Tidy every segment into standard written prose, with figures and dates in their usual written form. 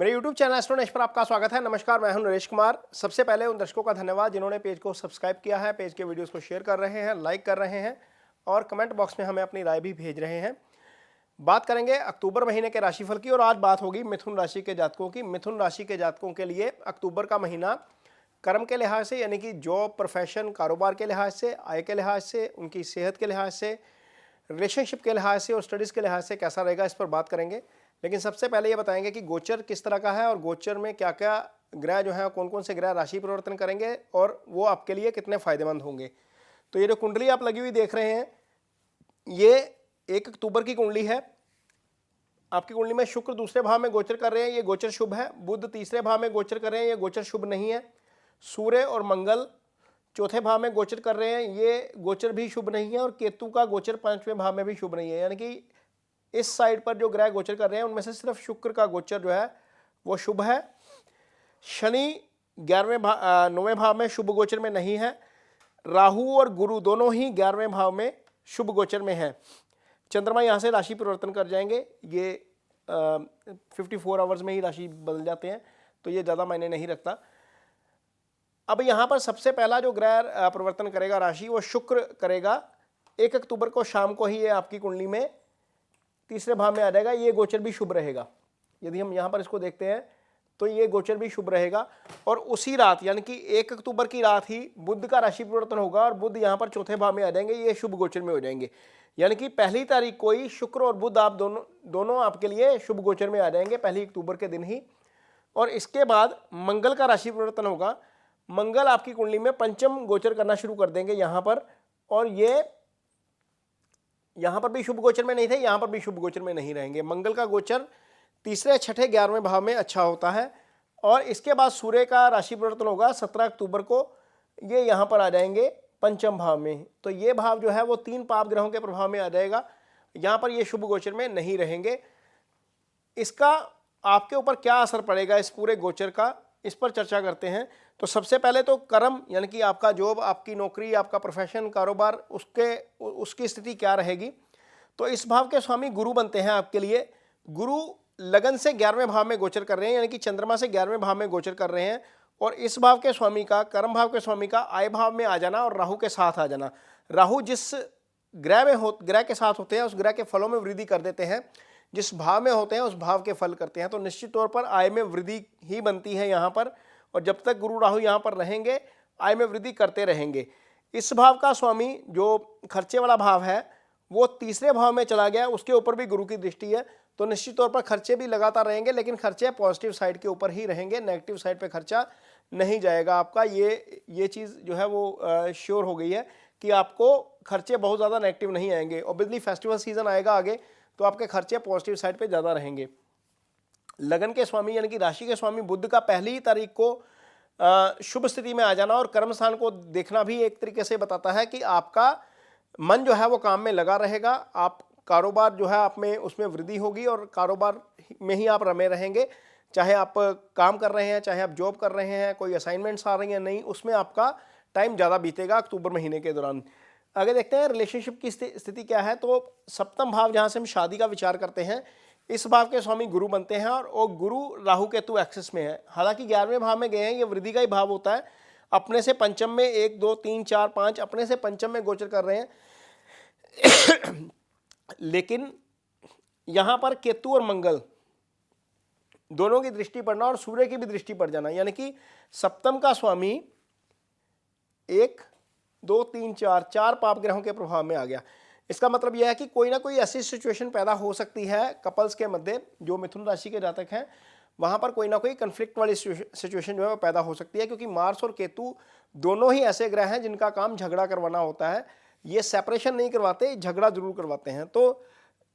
मेरे YouTube channel astro Naresh पर आपका स्वागत है। नमस्कार, मैं हूं नरेश कुमार। सबसे पहले उन दर्शकों का धन्यवाद जिन्होंने पेज को सब्सक्राइब किया है, पेज के वीडियोस को शेयर कर रहे हैं, लाइक कर रहे हैं और कमेंट बॉक्स में हमें अपनी राय भी भेज रहे हैं। बात करेंगे अक्टूबर महीने के राशिफल की और आज बात होगी मिथुन राशि के जातकों की। मिथुन राशि के जातकों के लिए अक्टूबर का महीना कर्म के लिहाज से, यानी कि जॉब, प्रोफेशन, कारोबार के लिहाज से, आय के लिहाज से, उनकी सेहत के लिहाज से, रिलेशनशिप के लिहाज से और स्टडीज़ के लिहाज से कैसा रहेगा, इस पर बात करेंगे। लेकिन सबसे पहले ये बताएंगे कि गोचर किस तरह का है और गोचर में क्या क्या ग्रह जो है, कौन कौन से ग्रह राशि परिवर्तन करेंगे और वो आपके लिए कितने फायदेमंद होंगे। तो ये जो कुंडली आप लगी हुई देख रहे हैं, ये 1 अक्टूबर की कुंडली है। आपकी कुंडली में शुक्र दूसरे भाव में गोचर कर रहे हैं, ये गोचर शुभ है। बुध तीसरे भाव में गोचर कर रहे हैं, ये गोचर शुभ नहीं है। सूर्य और मंगल चौथे भाव में गोचर कर रहे हैं, ये गोचर भी शुभ नहीं है। और केतु का गोचर 5वें भाव में भी शुभ नहीं है। यानी कि इस साइड पर जो ग्रह गोचर कर रहे हैं उनमें से सिर्फ शुक्र का गोचर जो है वो शुभ है। शनि 9वें भाव में शुभ गोचर में नहीं है। राहु और गुरु दोनों ही 11वें भाव में शुभ गोचर में है। चंद्रमा यहाँ से राशि परिवर्तन कर जाएंगे, ये 54 आवर्स में ही राशि बदल जाते हैं, तो ये ज़्यादा मायने नहीं रखता। अब यहाँ पर सबसे पहला जो ग्रह परिवर्तन करेगा राशि, वो शुक्र करेगा। 1 अक्टूबर को शाम को ही ये आपकी कुंडली में तीसरे भाव में आ जाएगा। ये गोचर भी शुभ रहेगा। यदि हम यहाँ पर इसको देखते हैं तो ये गोचर भी शुभ रहेगा। और उसी रात यानी कि 1 अक्टूबर की रात ही बुध का राशि परिवर्तन होगा और बुध यहाँ पर चौथे भाव में आ जाएंगे, ये शुभ गोचर में हो जाएंगे। यानी कि पहली तारीख को ही शुक्र और बुध आप दोनों आपके लिए शुभ गोचर में आ जाएंगे, 1 अक्टूबर के दिन ही। और इसके बाद मंगल का राशि परिवर्तन होगा। मंगल आपकी कुंडली में पंचम गोचर करना शुरू कर देंगे यहाँ पर, और ये यहाँ पर भी शुभ गोचर में नहीं थे, यहाँ पर भी शुभ गोचर में नहीं रहेंगे। मंगल का गोचर तीसरे, छठे, 11वें भाव में अच्छा होता है। और इसके बाद सूर्य का राशि परिवर्तन होगा 17 अक्टूबर को, ये यहाँ पर आ जाएंगे पंचम भाव में। तो ये भाव जो है वो 3 पाप ग्रहों के प्रभाव में आ जाएगा। यहाँ पर ये शुभ गोचर में नहीं रहेंगे। इसका आपके ऊपर क्या असर पड़ेगा इस पूरे गोचर का, इस पर चर्चा करते हैं। तो सबसे पहले तो कर्म, यानी कि आपका जॉब, आपकी नौकरी, आपका प्रोफेशन, कारोबार, उसकी स्थिति क्या रहेगी। तो इस भाव के स्वामी गुरु बनते हैं आपके लिए। गुरु लगन से 11वें भाव में गोचर कर रहे हैं, यानी कि चंद्रमा से 11वें भाव में गोचर कर रहे हैं। और इस भाव के स्वामी का, कर्म भाव के स्वामी का आय भाव में आ जाना और राहु के साथ आ जाना। राहु जिस ग्रह के साथ होते हैं उस ग्रह के फलों में वृद्धि कर देते हैं, जिस भाव में होते हैं उस भाव के फल करते हैं। तो निश्चित तौर पर आय में वृद्धि ही बनती है यहाँ पर। और जब तक गुरु राहु यहाँ पर रहेंगे आय में वृद्धि करते रहेंगे। इस भाव का स्वामी जो खर्चे वाला भाव है वो तीसरे भाव में चला गया, उसके ऊपर भी गुरु की दृष्टि है। तो निश्चित तौर पर खर्चे भी लगातार रहेंगे, लेकिन खर्चे पॉजिटिव साइड के ऊपर ही रहेंगे, नेगेटिव साइड पे खर्चा नहीं जाएगा आपका। ये चीज़ जो है वो श्योर हो गई है कि आपको खर्चे बहुत ज़्यादा नेगेटिव नहीं आएंगे। ऑब्वियसली फेस्टिवल सीजन आएगा आगे, तो आपके खर्चे पॉजिटिव साइड पे ज़्यादा रहेंगे। लगन के स्वामी यानी कि राशि के स्वामी बुध का पहली तारीख को शुभ स्थिति में आ जाना और कर्म स्थान को देखना भी एक तरीके से बताता है कि आपका मन जो है वो काम में लगा रहेगा। आप कारोबार जो है आप में उसमें वृद्धि होगी और कारोबार में ही आप रमे रहेंगे। चाहे आप काम कर रहे हैं, चाहे आप जॉब कर रहे हैं, कोई असाइनमेंट्स आ रही हैं, नहीं, उसमें आपका टाइम ज़्यादा बीतेगा अक्टूबर महीने के दौरान। अगर देखते हैं रिलेशनशिप की स्थिति क्या है, तो सप्तम भाव जहाँ से हम शादी का विचार करते हैं, इस भाव के स्वामी गुरु बनते हैं और वो गुरु राहु केतु एक्सिस में है। हालांकि 11वें भाव में गए हैं, ये वृद्धि का ही भाव होता है। अपने से पंचम में 1, 2, 3, 4, 5 अपने से पंचम में गोचर कर रहे हैं। लेकिन यहाँ पर केतु और मंगल दोनों की दृष्टि पड़ना और सूर्य की भी दृष्टि पड़ जाना, यानी कि सप्तम का स्वामी 1, 2, 3, 4 पाप ग्रहों के प्रभाव में आ गया। इसका मतलब यह है कि कोई ना कोई ऐसी सिचुएशन पैदा हो सकती है कपल्स के मध्य, जो मिथुन राशि के जातक हैं वहाँ पर कोई ना कोई कन्फ्लिक्ट वाली सिचुएशन जो है वो पैदा हो सकती है, क्योंकि मार्स और केतु दोनों ही ऐसे ग्रह हैं जिनका काम झगड़ा करवाना होता है। ये सेपरेशन नहीं करवाते, झगड़ा जरूर करवाते हैं। तो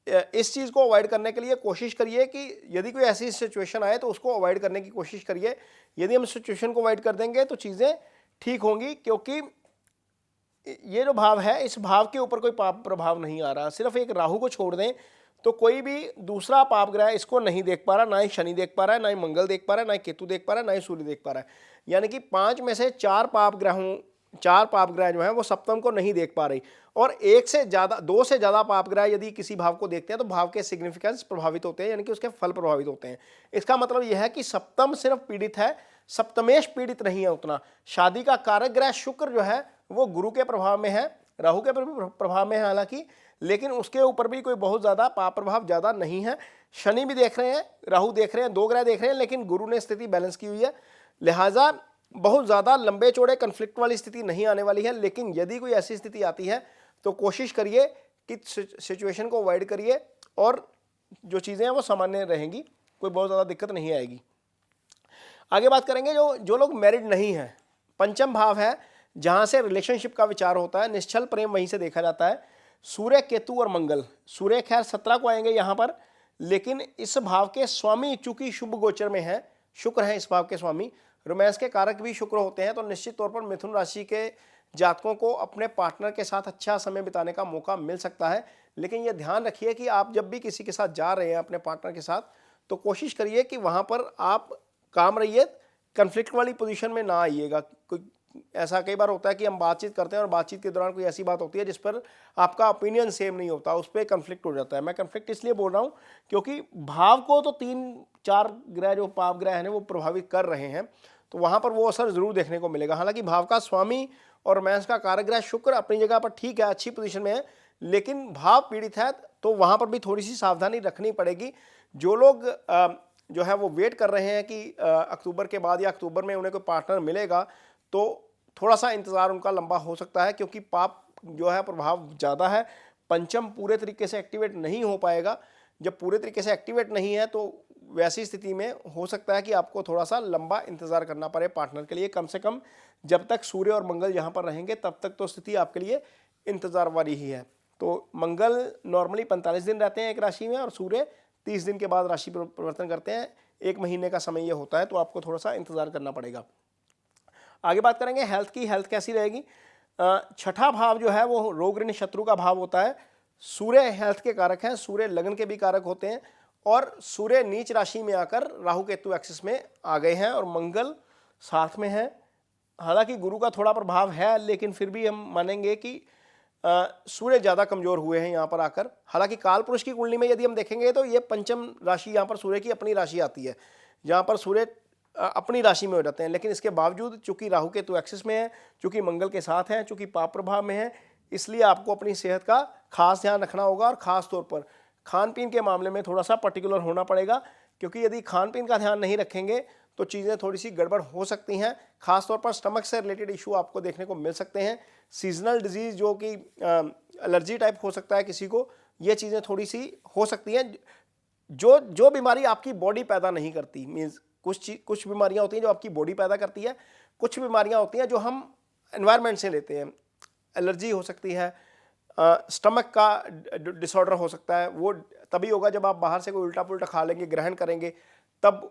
इस चीज़ को अवॉइड करने के लिए कोशिश करिए कि यदि कोई ऐसी सिचुएशन आए तो उसको अवॉइड करने की कोशिश करिए। यदि हम सिचुएशन को अवॉइड कर देंगे तो चीज़ें ठीक होंगी, क्योंकि ये जो भाव है इस भाव के ऊपर कोई पाप प्रभाव नहीं आ रहा। सिर्फ एक राहु को छोड़ दें तो कोई भी दूसरा पाप ग्रह इसको नहीं देख पा रहा। ना ही शनि देख पा रहा है, ना ही मंगल देख पा रहा है, ना ही केतु देख पा रहा है, ना ही सूर्य देख पा रहा है। यानी कि 5 में से 4 पाप ग्रहों चार पाप ग्रह जो है वो सप्तम को नहीं देख पा रही, और एक से ज़्यादा, दो से ज़्यादा पाप ग्रह यदि किसी भाव को देखते हैं तो भाव के सिग्निफिकेंस प्रभावित होते हैं, यानी कि उसके फल प्रभावित होते हैं। इसका मतलब यह है कि सप्तम सिर्फ पीड़ित है, सप्तमेश पीड़ित नहीं है उतना। शादी का कारक ग्रह शुक्र जो है वो गुरु के प्रभाव में है, राहु के प्रभाव में है हालांकि, लेकिन उसके ऊपर भी कोई बहुत ज़्यादा पाप प्रभाव ज़्यादा नहीं है। शनि भी देख रहे हैं, राहु देख रहे हैं, दो ग्रह देख रहे हैं, लेकिन गुरु ने स्थिति बैलेंस की हुई है, लिहाजा बहुत ज़्यादा लंबे चौड़े कन्फ्लिक्ट वाली स्थिति नहीं आने वाली है। लेकिन यदि कोई ऐसी स्थिति आती है तो कोशिश करिए कि सिचुएशन को अवॉइड करिए और जो चीज़ें हैं वो सामान्य रहेंगी, कोई बहुत ज़्यादा दिक्कत नहीं आएगी। आगे बात करेंगे जो लोग मैरिड नहीं हैं, पंचम भाव है जहाँ से रिलेशनशिप का विचार होता है, निश्चल प्रेम वहीं से देखा जाता है। सूर्य, केतु और मंगल, सूर्य खैर 17 को आएंगे यहाँ पर, लेकिन इस भाव के स्वामी चूंकि शुभ गोचर में है, शुक्र है इस भाव के स्वामी, रोमांस के कारक भी शुक्र होते हैं, तो निश्चित तौर पर मिथुन राशि के जातकों को अपने पार्टनर के साथ अच्छा समय बिताने का मौका मिल सकता है। लेकिन यह ध्यान रखिए कि आप जब भी किसी के साथ जा रहे हैं अपने पार्टनर के साथ, तो कोशिश करिए कि वहाँ पर आप काम रहिए, कन्फ्लिक्ट वाली पोजीशन में ना आइएगा। कोई ऐसा कई बार होता है कि हम बातचीत करते हैं और बातचीत के दौरान कोई ऐसी बात होती है जिस पर आपका ओपिनियन सेम नहीं होता, उस पर कन्फ्लिक्ट हो जाता है। मैं कन्फ्लिक्ट इसलिए बोल रहा हूँ क्योंकि भाव को तो 3-4 ग्रह जो पाप ग्रह हैं वो प्रभावित कर रहे हैं, तो वहाँ पर वो असर जरूर देखने को मिलेगा। हालांकि भाव का स्वामी और रोमांस का कारक ग्रह शुक्र अपनी जगह पर ठीक है, अच्छी पोजीशन में है, लेकिन भाव पीड़ित है, तो वहाँ पर भी थोड़ी सी सावधानी रखनी पड़ेगी। जो लोग जो है वो वेट कर रहे हैं कि अक्टूबर के बाद या अक्टूबर में उन्हें कोई पार्टनर मिलेगा, तो थोड़ा सा इंतज़ार उनका लंबा हो सकता है, क्योंकि पाप जो है प्रभाव ज़्यादा है। पंचम पूरे तरीके से एक्टिवेट नहीं हो पाएगा। जब पूरे तरीके से एक्टिवेट नहीं है तो वैसी स्थिति में हो सकता है कि आपको थोड़ा सा लंबा इंतज़ार करना पड़े पार्टनर के लिए। कम से कम जब तक सूर्य और मंगल यहाँ पर रहेंगे तब तक तो स्थिति आपके लिए इंतज़ार वाली ही है। तो मंगल नॉर्मली 45 दिन रहते हैं एक राशि में, और सूर्य 30 दिन के बाद राशि परिवर्तन करते हैं। 1 महीने का समय ये होता है, तो आपको थोड़ा सा इंतज़ार करना पड़ेगा। आगे बात करेंगे हेल्थ की। हेल्थ कैसी रहेगी? छठा भाव जो है वो रोग ऋण शत्रु का भाव होता है। सूर्य हेल्थ के कारक हैं, सूर्य लगन के भी कारक होते हैं, और सूर्य नीच राशि में आकर राहु केतु एक्सिस में आ गए हैं और मंगल साथ में है। हालांकि गुरु का थोड़ा प्रभाव है, लेकिन फिर भी हम मानेंगे कि सूर्य ज़्यादा कमज़ोर हुए हैं यहाँ पर आकर। हालांकि काल पुरुष की कुंडली में यदि हम देखेंगे तो ये पंचम राशि यहाँ पर सूर्य की अपनी राशि आती है, जहाँ पर सूर्य अपनी राशि में हो जाते हैं। लेकिन इसके बावजूद चूंकि राहु केतु एक्सिस में है, चूंकि मंगल के साथ हैं, चूंकि पाप प्रभाव में है, इसलिए आपको अपनी सेहत का खास ध्यान रखना होगा, और ख़ास तौर पर खान पीन के मामले में थोड़ा सा पर्टिकुलर होना पड़ेगा, क्योंकि यदि खान पीन का ध्यान नहीं रखेंगे तो चीज़ें थोड़ी सी गड़बड़ हो सकती हैं। खासतौर पर स्टमक से रिलेटेड इशू आपको देखने को मिल सकते हैं। सीजनल डिजीज़ जो कि एलर्जी टाइप हो सकता है किसी को, ये चीज़ें थोड़ी सी हो सकती हैं। जो बीमारी आपकी बॉडी पैदा नहीं करती, मीन्स कुछ बीमारियां होती हैं जो आपकी बॉडी पैदा करती है, कुछ बीमारियां होती हैं जो हम एनवायरनमेंट से लेते हैं। एलर्जी हो सकती है, स्टमक का डिसऑर्डर हो सकता है, वो तभी होगा जब आप बाहर से कोई उल्टा पुल्टा खा लेंगे, ग्रहण करेंगे, तब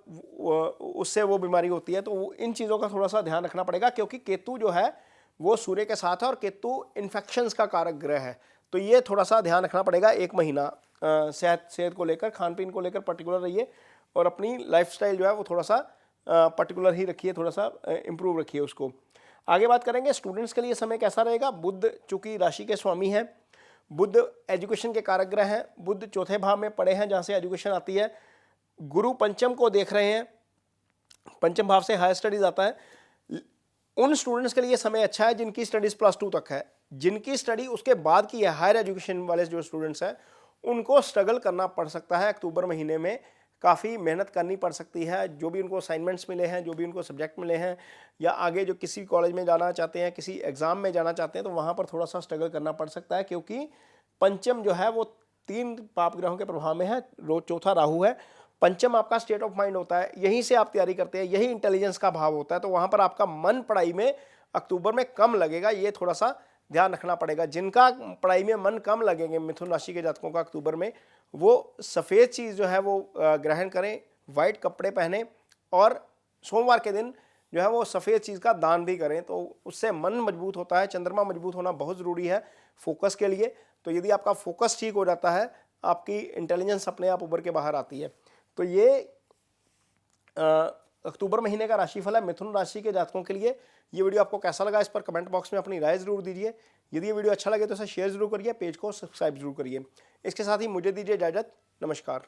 उससे वो बीमारी होती है। तो इन चीज़ों का थोड़ा सा ध्यान रखना पड़ेगा, क्योंकि केतु जो है वो सूर्य के साथ है और केतु इन्फेक्शंस का कारक ग्रह है। तो ये थोड़ा सा ध्यान रखना पड़ेगा। 1 महीना सेहत को लेकर, खान पीन को लेकर पर्टिकुलर रहिए, और अपनी लाइफस्टाइल जो है वो थोड़ा सा पर्टिकुलर ही रखिए, थोड़ा सा इम्प्रूव रखिए उसको। आगे बात करेंगे स्टूडेंट्स के लिए समय कैसा रहेगा। बुध चूंकि राशि के स्वामी हैं, बुध एजुकेशन के कारक ग्रह हैं, बुध चौथे भाव में पड़े हैं जहाँ से एजुकेशन आती है। गुरु पंचम को देख रहे हैं, पंचम भाव से हायर स्टडीज आता है। उन स्टूडेंट्स के लिए समय अच्छा है जिनकी स्टडीज़ +2 तक है। जिनकी स्टडी उसके बाद की है, हायर एजुकेशन वाले जो स्टूडेंट्स हैं, उनको स्ट्रगल करना पड़ सकता है। अक्टूबर महीने में काफ़ी मेहनत करनी पड़ सकती है। जो भी उनको असाइनमेंट्स मिले हैं, जो भी उनको सब्जेक्ट मिले हैं, या आगे जो किसी कॉलेज में जाना चाहते हैं, किसी एग्ज़ाम में जाना चाहते हैं, तो वहाँ पर थोड़ा सा स्ट्रगल करना पड़ सकता है, क्योंकि पंचम जो है वो 3 पाप ग्रहों के प्रभाव में है। चौथा राहु है। पंचम आपका स्टेट ऑफ माइंड होता है, यहीं से आप तैयारी करते हैं, यही इंटेलिजेंस का भाव होता है। तो वहाँ पर आपका मन पढ़ाई में अक्टूबर में कम लगेगा, ये थोड़ा सा ध्यान रखना पड़ेगा। जिनका पढ़ाई में मन कम लगेंगे मिथुन राशि के जातकों का अक्टूबर में, वो सफ़ेद चीज़ जो है वो ग्रहण करें, वाइट कपड़े पहने, और सोमवार के दिन जो है वो सफ़ेद चीज़ का दान भी करें, तो उससे मन मजबूत होता है। चंद्रमा मजबूत होना बहुत ज़रूरी है फोकस के लिए। तो यदि आपका फोकस ठीक हो जाता है, आपकी इंटेलिजेंस अपने आप उभर के बाहर आती है। तो ये अक्टूबर महीने का राशिफल है मिथुन राशि के जातकों के लिए। ये वीडियो आपको कैसा लगा इस पर कमेंट बॉक्स में अपनी राय जरूर दीजिए। यदि ये वीडियो अच्छा लगे तो इसे शेयर जरूर करिए, पेज को सब्सक्राइब जरूर करिए। इसके साथ ही मुझे दीजिए इजाजत। नमस्कार।